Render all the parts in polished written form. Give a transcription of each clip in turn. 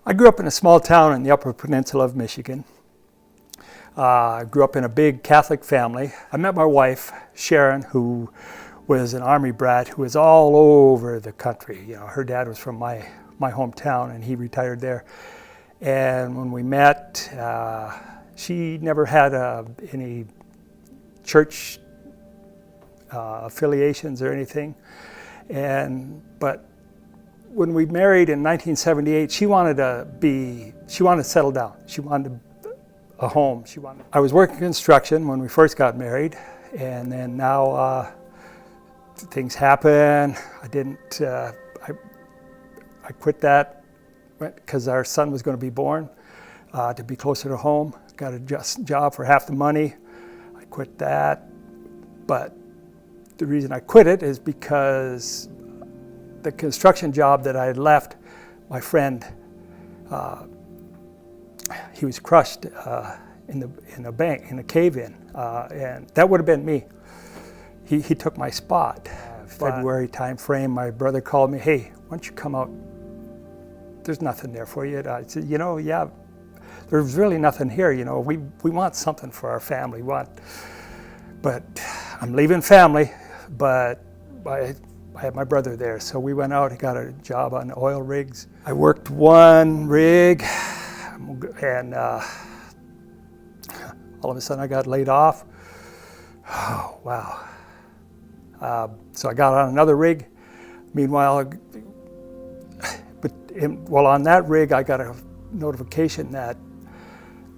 I grew up in a small town in the Upper Peninsula of Michigan. I grew up in a big Catholic family. I met my wife, Sharon, who was an Army brat who was all over the country. You know, her dad was from my hometown and he retired there. And when we met, she never had any church affiliations or anything. But when we married in 1978, she wanted to settle down. She wanted a home. I was working construction when we first got married, and then now things happen. I quit that because our son was going to be born, to be closer to home. Got a job for half the money. I quit that, but the reason I quit it is because the construction job that I had left, my friend, he was crushed in a cave-in, and that would have been me. He took my spot. February time frame, my brother called me, "Hey, why don't you come out? There's nothing there for you." I said, "Yeah, there's really nothing here. We want something for our family. But I'm leaving family, but I had my brother there." So we went out and got a job on oil rigs. I worked one rig, and all of a sudden I got laid off. Oh, wow. So I got on another rig. Meanwhile, on that rig, I got a notification that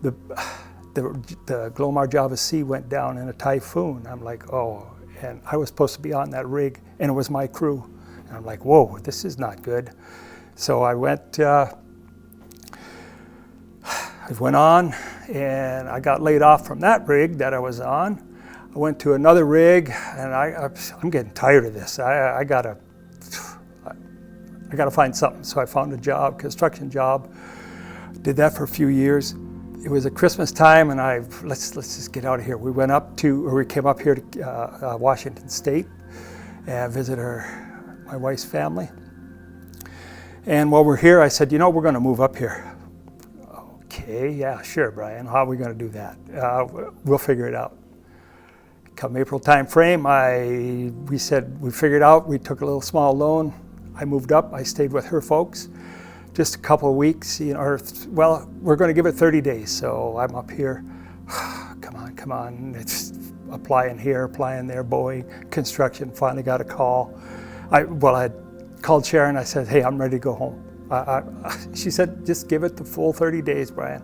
the Glomar Java C went down in a typhoon. I'm like, oh, and I was supposed to be on that rig, and it was my crew. And I'm like, whoa, this is not good. So I went on, and I got laid off from that rig that I was on. I went to another rig, and I'm getting tired of this. I gotta find something. So I found a job, construction job. Did that for a few years. It was at Christmas time, and let's just get out of here. We came up here to Washington State and visit my wife's family. And while we're here, I said, we're going to move up here. Okay, yeah, sure, Brian. How are we going to do that? We'll figure it out. Come April time frame, we figured out. We took a little small loan. I moved up. I stayed with her folks. Just a couple of weeks, we're going to give it 30 days. So I'm up here. Come on. It's applying here, applying there, Boeing, construction. Finally got a call. I had called Sharon. I said, "Hey, I'm ready to go home." She said, "Just give it the full 30 days, Brian."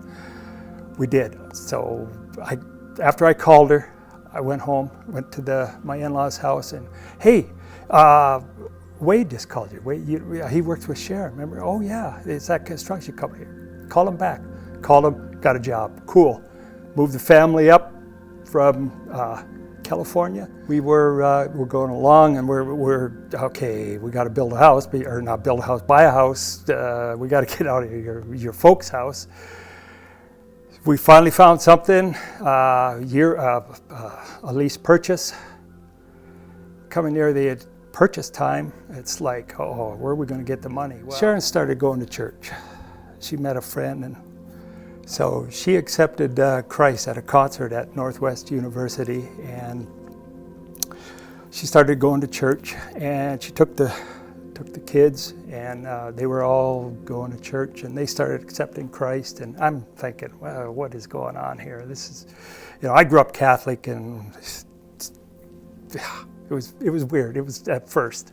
We did. So after I called her, I went home, went to my in-laws' house, and hey, Wade just called you. Wade, he works with Sharon, remember? Oh yeah, it's that construction company. Call him back. Called him, got a job. Cool. Moved the family up from California. We're going along, and we're okay. We got to build a house, or not build a house, buy a house. We got to get out of your folks' house. We finally found something. A lease purchase. Coming near the purchase time, it's like, oh, where are we going to get the money? Well, Sharon started going to church. She met a friend, and so she accepted Christ at a concert at Northwest University, and she started going to church, and she took the kids, and they were all going to church, and they started accepting Christ, and I'm thinking, well, what is going on here? This is, I grew up Catholic, and it was weird. It was at first.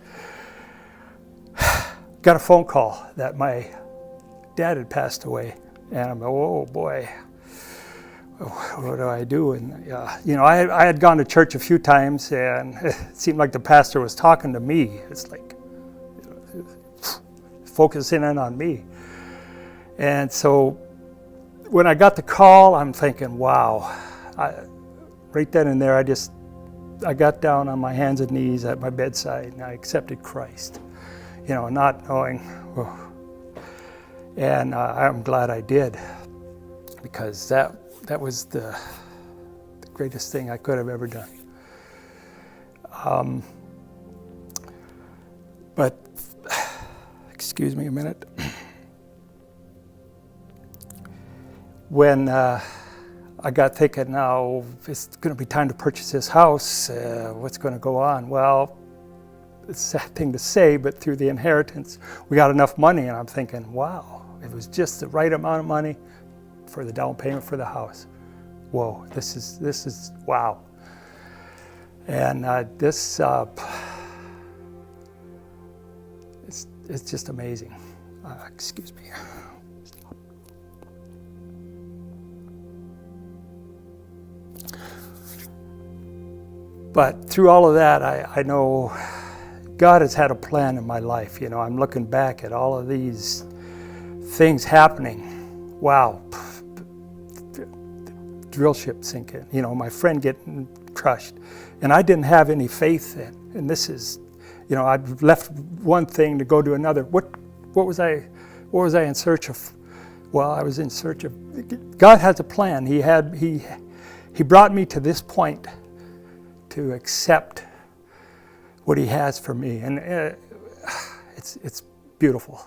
Got a phone call that my dad had passed away, and I'm like, oh boy, what do I do? And I had gone to church a few times, and it seemed like the pastor was talking to me. It's like focusing in on me. And so when I got the call, I'm thinking, wow. Right then and there, I got down on my hands and knees at my bedside, and I accepted Christ, not knowing. Oh. And I'm glad I did, because that was the greatest thing I could have ever done. But excuse me a minute. when I got thinking, now it's going to be time to purchase this house, what's going to go on? Well, it's a sad thing to say, but through the inheritance, we got enough money, and I'm thinking, wow, it was just the right amount of money for the down payment for the house. Whoa, this is wow. And it's just amazing. Excuse me. But through all of that, I know God has had a plan in my life. You know, I'm looking back at all of these things happening. Wow. Drill ship sinking, you know, my friend getting crushed. And I didn't have any faith in. And this is, you know, I'd left one thing to go to another. What was I in search of? Well, I was in search of, God has a plan. He brought me to this point to accept what he has for me. And it's beautiful.